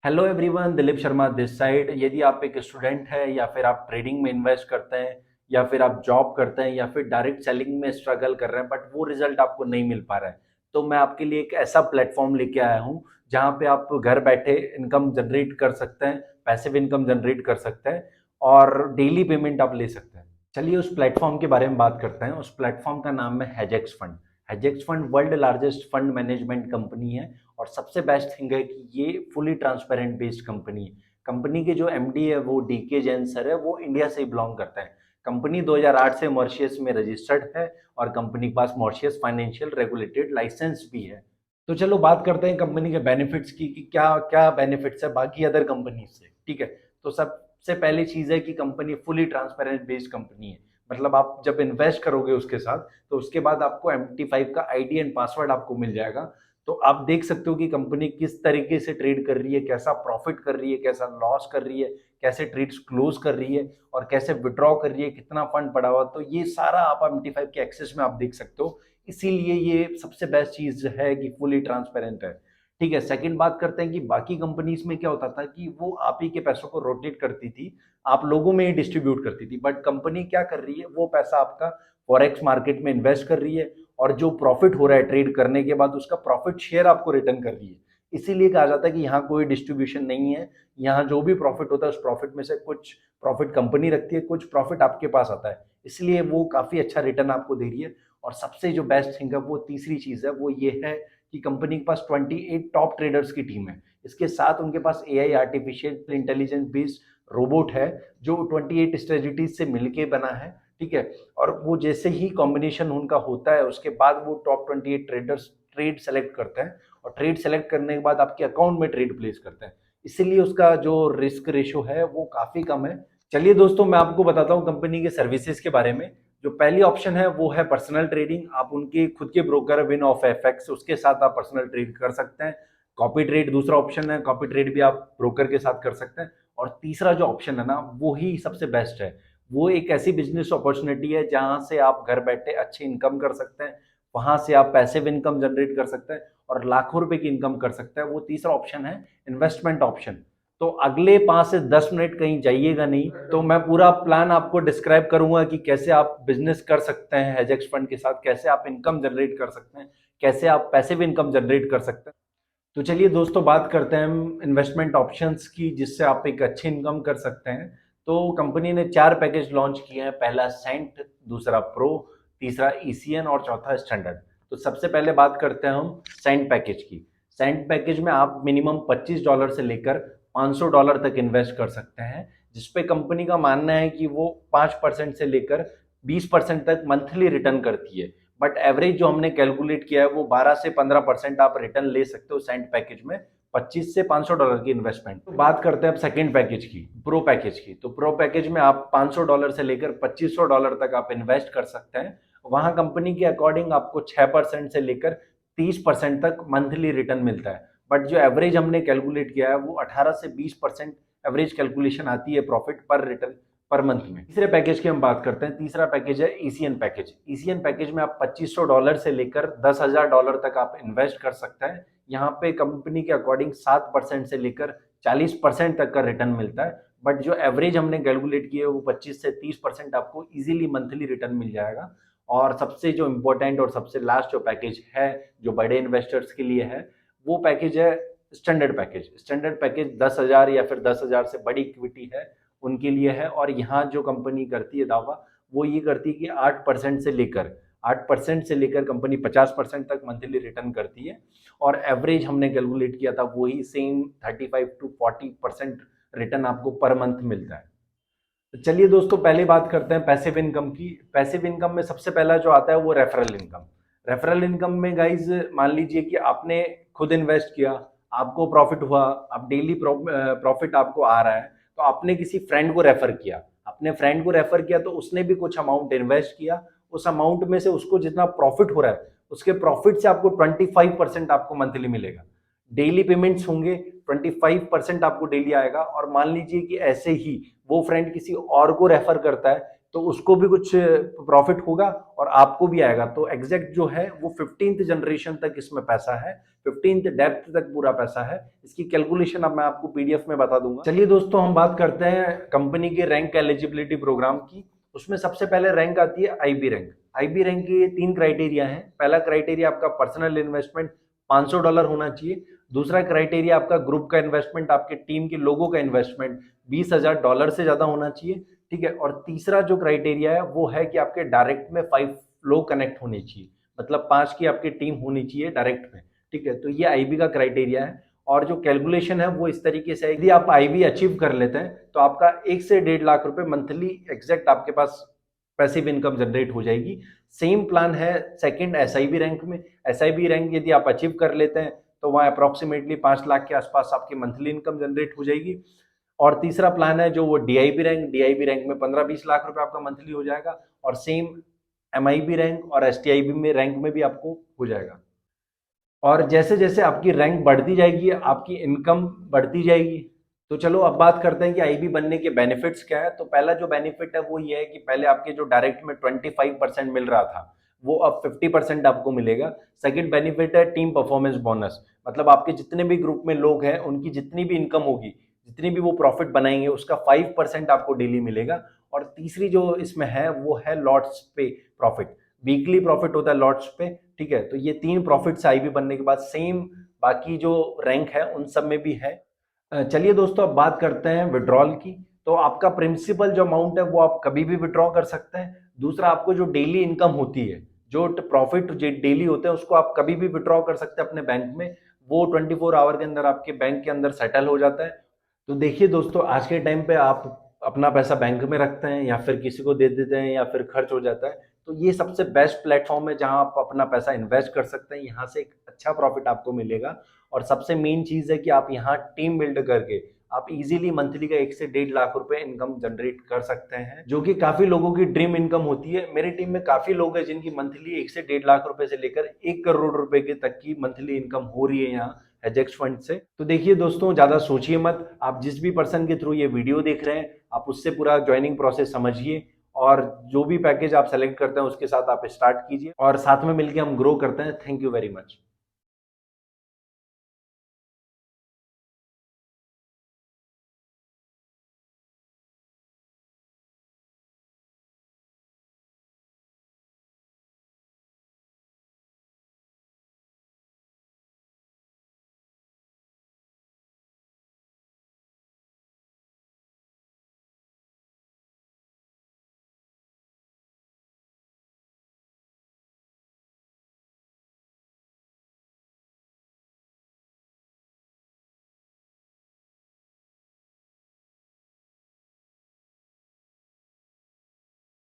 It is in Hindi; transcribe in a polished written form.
Hello everyone, Dilip Sharma this side. यदि आप एक स्टूडेंट है या फिर आप ट्रेडिंग में इन्वेस्ट करते हैं या फिर आप जॉब करते हैं या फिर डायरेक्ट सेलिंग में स्ट्रगल कर रहे हैं बट वो रिजल्ट आपको नहीं मिल पा रहा है, तो मैं आपके लिए एक ऐसा प्लेटफॉर्म लेके आया हूँ जहाँ पे आप घर बैठे इनकम जनरेट कर सकते हैं, पैसिव इनकम जनरेट कर सकते हैं और डेली पेमेंट आप ले सकते हैं। चलिए उस प्लेटफॉर्म के बारे में बात करते हैं। उस प्लेटफॉर्म का नाम है Hedgex fund. Hedgex fund world largest fund management company है और सबसे बेस्ट थिंग है कि ये फुली ट्रांसपेरेंट बेस्ड कंपनी है। कंपनी के जो एमडी है वो डीके जैन सर है, वो इंडिया से ही बिलोंग करते हैं। कंपनी 2008 से मॉरिशस में रजिस्टर्ड है और कंपनी के पास मॉरिशस फाइनेंशियल रेगुलेटेड लाइसेंस भी है। तो चलो बात करते हैं कंपनी के बेनिफिट्स की कि क्या क्या बेनिफिट्स है बाकी अदर कंपनी से। ठीक है, तो सबसे पहली चीज है कि company fully transparent based company है। मतलब आप जब इन्वेस्ट करोगे उसके साथ तो उसके बाद आपको MT5 का आईडी एंड पासवर्ड आपको मिल जाएगा। तो आप देख सकते हो कि कंपनी किस तरीके से ट्रेड कर रही है, कैसा प्रॉफिट कर रही है, कैसा लॉस कर रही है, कैसे ट्रेड्स क्लोज कर रही है और कैसे विड्रॉ कर रही है, कितना फंड पड़ा हुआ। तो ये सारा आप MT5 के एक्सेस में आप देख सकते हो। इसीलिए ये सबसे बेस्ट चीज है कि फुली ट्रांसपेरेंट है। ठीक है, सेकंड बात करते हैं कि बाकी कंपनीज में क्या होता था कि वो आप ही के पैसों को रोटेट करती थी, आप लोगों में ही डिस्ट्रीब्यूट करती थी। बट कंपनी क्या कर रही है, वो पैसा आपका फॉरेक्स मार्केट में इन्वेस्ट कर रही है और जो प्रॉफिट हो रहा है ट्रेड करने के बाद उसका प्रॉफिट शेयर आपको रिटर्न कर रही है। इसीलिए कहा जाता है कि यहाँ कोई डिस्ट्रीब्यूशन नहीं है। यहाँ जो भी प्रॉफिट होता है उस प्रॉफिट में से कुछ प्रॉफिट कंपनी रखती है, कुछ प्रॉफिट आपके पास आता है। इसलिए वो काफी अच्छा रिटर्न आपको दे रही है। और सबसे जो बेस्ट थिंग है वो तीसरी चीज है, वो ये है कि कंपनी के पास 28 टॉप ट्रेडर्स की टीम है। इसके साथ उनके पास AI artificial intelligence based robot है जो 28 स्ट्रेटजीज से मिलके बना है। ठीक है, और वो जैसे ही कॉम्बिनेशन उनका होता है उसके बाद वो टॉप 28 ट्रेडर्स ट्रेड सेलेक्ट करते हैं और ट्रेड सेलेक्ट करने के बाद आपके अकाउंट में ट्रेड प्लेस करते हैं। इसीलिए उसका जो रिस्क रेशो है वो काफी कम है। चलिए दोस्तों, मैं आपको बताता हूँ कंपनी के सर्विसेज के बारे में। जो पहली ऑप्शन है वो है पर्सनल ट्रेडिंग। आप उनके खुद के ब्रोकर विन ऑफ एफएक्स, उसके साथ आप पर्सनल ट्रेड कर सकते हैं। कॉपी ट्रेड दूसरा ऑप्शन है, कॉपी ट्रेड भी आप ब्रोकर के साथ कर सकते हैं। और तीसरा जो ऑप्शन है ना, वो ही सबसे बेस्ट है। वो एक ऐसी बिजनेस अपॉर्चुनिटी है जहां से आप घर बैठे अच्छी इनकम कर सकते हैं, वहां से आप पैसिव इनकम जनरेट कर सकते हैं और लाखों रुपए की इनकम कर सकते हैं। वो तीसरा ऑप्शन है इन्वेस्टमेंट ऑप्शन। तो अगले 5 से 10 मिनट कहीं जाइएगा नहीं, तो मैं पूरा प्लान आपको डिस्क्राइब करूंगा कि कैसे आप बिजनेस कर सकते हैं हेजेक्स फंड के साथ, कैसे आप इनकम जनरेट कर सकते हैं, कैसे आप पैसिव इनकम जनरेट कर सकते हैं। तो चलिए दोस्तों, बात करते हैं हम इन्वेस्टमेंट ऑप्शंस की जिससे आप एक अच्छी इनकम कर सकते हैं। तो कंपनी ने 4 पैकेज लॉन्च किए हैं। पहला सेंट, दूसरा प्रो, तीसरा ईसीएन और चौथा स्टैंडर्ड। तो सबसे पहले बात करते हैं हम सेंट पैकेज की। सेंट पैकेज में आप मिनिमम $25 से लेकर $500 तक इन्वेस्ट कर सकते हैं, जिसपे कंपनी का मानना है कि वो 5% से लेकर 20% तक मंथली रिटर्न करती है। बट एवरेज जो हमने कैलकुलेट किया है वो 12 से 15% आप रिटर्न ले सकते हो सेंट पैकेज में, $25 से $500 की इन्वेस्टमेंट। तो बात करते हैं अब सेकंड पैकेज की, प्रो पैकेज की। तो प्रो पैकेज में आप $500 से लेकर $2500 तक आप इन्वेस्ट कर सकते हैं। वहां कंपनी के अकॉर्डिंग आपको 6% से लेकर 30% तक मंथली रिटर्न मिलता है। बट जो एवरेज हमने कैलकुलेट किया है वो 18 से 20% एवरेज कैलकुलेशन आती है प्रॉफिट पर रिटर्न पर मंथ में। तीसरे पैकेज की हम बात करते हैं। तीसरा पैकेज है ईसीएन पैकेज। ईसीएन पैकेज में आप $2500 से लेकर $10,000 तक आप इन्वेस्ट कर सकते हैं। यहाँ पे कंपनी के अकॉर्डिंग 7% से लेकर 40% तक का रिटर्न मिलता है। बट जो एवरेज हमने कैलकुलेट किया है वो 25 से 30% आपको इजीली मंथली रिटर्न मिल जाएगा। और सबसे जो इम्पोर्टेंट और सबसे लास्ट जो पैकेज है जो बड़े इन्वेस्टर्स के लिए है, वो पैकेज है स्टैंडर्ड पैकेज। स्टैंडर्ड पैकेज 10,000 या फिर 10,000 से बड़ी इक्विटी है उनके लिए है। और यहाँ जो कंपनी करती है दावा, वो ये करती है कि 8% से लेकर कंपनी 50% तक मंथली रिटर्न करती है। और एवरेज हमने कैलकुलेट किया था वही सेम 35 to 40% रिटर्न आपको पर मंथ मिलता है। तो चलिए दोस्तों, पहले बात करते हैं पैसिव इनकम की। पैसिव इनकम में सबसे पहला जो आता है वो रेफरल इनकम। रेफरल इनकम में गाइज मान लीजिए कि आपने खुद इन्वेस्ट किया, आपको प्रॉफिट हुआ, अब डेली प्रॉफिट आपको आ रहा है, तो आपने किसी फ्रेंड को रेफर किया। अपने फ्रेंड को रेफर किया तो उसने भी कुछ अमाउंट इन्वेस्ट किया। उस अमाउंट में से उसको जितना प्रॉफिट हो रहा है उसके प्रॉफिट से आपको 25% आपको मंथली मिलेगा। डेली पेमेंट्स होंगे, 25% आपको डेली आएगा। और मान लीजिए कि ऐसे ही वो फ्रेंड किसी और को रेफर करता है तो उसको भी कुछ प्रॉफिट होगा और आपको भी आएगा। तो एग्जैक्ट जो है वो 15th जनरेशन तक इसमें पैसा है 15th डेप्थ तक पूरा पैसा है। इसकी कैलकुलेशन अब मैं आपको पीडीएफ में बता दूंगा। चलिए दोस्तों, हम बात करते हैं कंपनी के रैंक एलिजिबिलिटी प्रोग्राम की। उसमें सबसे पहले रैंक आती है आईबी रैंक। आईबी रैंक के 3 क्राइटेरिया हैं। पहला क्राइटेरिया आपका पर्सनल इन्वेस्टमेंट $500 होना चाहिए। दूसरा क्राइटेरिया आपका ग्रुप का इन्वेस्टमेंट, आपके टीम के लोगों का इन्वेस्टमेंट $20,000 से ज्यादा होना चाहिए, ठीक है। और तीसरा जो क्राइटेरिया है वो है कि आपके डायरेक्ट में 5 लोग कनेक्ट होने चाहिए, मतलब 5 की आपकी टीम होनी चाहिए डायरेक्ट में, ठीक है। तो ये आईबी का क्राइटेरिया है। और जो कैलकुलेशन है वो इस तरीके से है, यदि आप आईबी अचीव कर लेते हैं तो आपका 1 से 1.5 लाख रुपए मंथली एग्जैक्ट आपके पास पैसिव इनकम जनरेट हो जाएगी। सेम प्लान है सेकंड एसआईबी रैंक में। एसआईबी रैंक यदि आप अचीव कर लेते हैं तो वहाँ अप्रोक्सीमेटली 5 लाख के आसपास आपकी मंथली इनकम जनरेट हो जाएगी। और तीसरा प्लान है जो वो डीआईबी रैंक में 15-20 लाख रुपए आपका मंथली हो जाएगा। और सेम एमआईबी रैंक और एसटीआईबी में रैंक में भी आपको हो जाएगा। और जैसे जैसे आपकी रैंक बढ़ती जाएगी आपकी इनकम बढ़ती जाएगी। तो चलो अब बात करते हैं कि आईबी बनने के बेनिफिट्स क्या है। तो पहला जो बेनिफिट है वो ये है कि पहले आपके जो डायरेक्ट में 25% मिल रहा था वो अब 50% आपको मिलेगा। सेकंड बेनिफिट है टीम परफॉर्मेंस बोनस, मतलब आपके जितने भी ग्रुप में लोग हैं उनकी जितनी भी इनकम होगी, जितनी भी वो प्रॉफिट बनाएंगे उसका 5% आपको डेली मिलेगा। और तीसरी जो इसमें है वो है लॉट्स पे प्रॉफिट, वीकली प्रॉफिट होता है लॉट्स पे, ठीक है। तो ये 3 प्रॉफिट से आईबी बनने के बाद सेम बाकी जो रैंक है उन सब में भी है। चलिए दोस्तों, अब बात करते हैं विड्रॉल की। तो आपका प्रिंसिपल जो अमाउंट है वो आप कभी भी विड्रॉ कर सकते हैं। दूसरा, आपको जो डेली इनकम होती है, जो प्रॉफिट डेली होते हैं, उसको आप कभी भी विड्रॉ कर सकते हैं अपने बैंक में। वो 24 आवर के अंदर आपके बैंक के अंदर सेटल हो जाता है। तो देखिए दोस्तों, आज के टाइम पे आप अपना पैसा बैंक में रखते हैं या फिर किसी को दे देते हैं या फिर खर्च हो जाता है, तो ये सबसे बेस्ट प्लेटफॉर्म है जहां आप अपना पैसा इन्वेस्ट कर सकते हैं। यहाँ से एक अच्छा प्रॉफिट आपको मिलेगा। और सबसे मेन चीज है कि आप यहाँ टीम बिल्ड करके आप इजीली मंथली का 1 से 1.5 लाख रुपए इनकम जनरेट कर सकते हैं, जो कि काफी लोगों की ड्रीम इनकम होती है। मेरी टीम में काफी लोग हैं जिनकी मंथली 1 से 1.5 लाख रुपए से लेकर 1 करोड़ रुपए के तक की मंथली इनकम हो रही है यहाँ हेजेक्स फंड से। तो देखिए दोस्तों, ज्यादा सोचिए मत, आप जिस भी पर्सन के थ्रू ये वीडियो देख रहे हैं आप उससे पूरा ज्वाइनिंग प्रोसेस समझिए और जो भी पैकेज आप सेलेक्ट करते हैं उसके साथ आप स्टार्ट कीजिए और साथ में मिलकर हम ग्रो करते हैं। Thank you very much.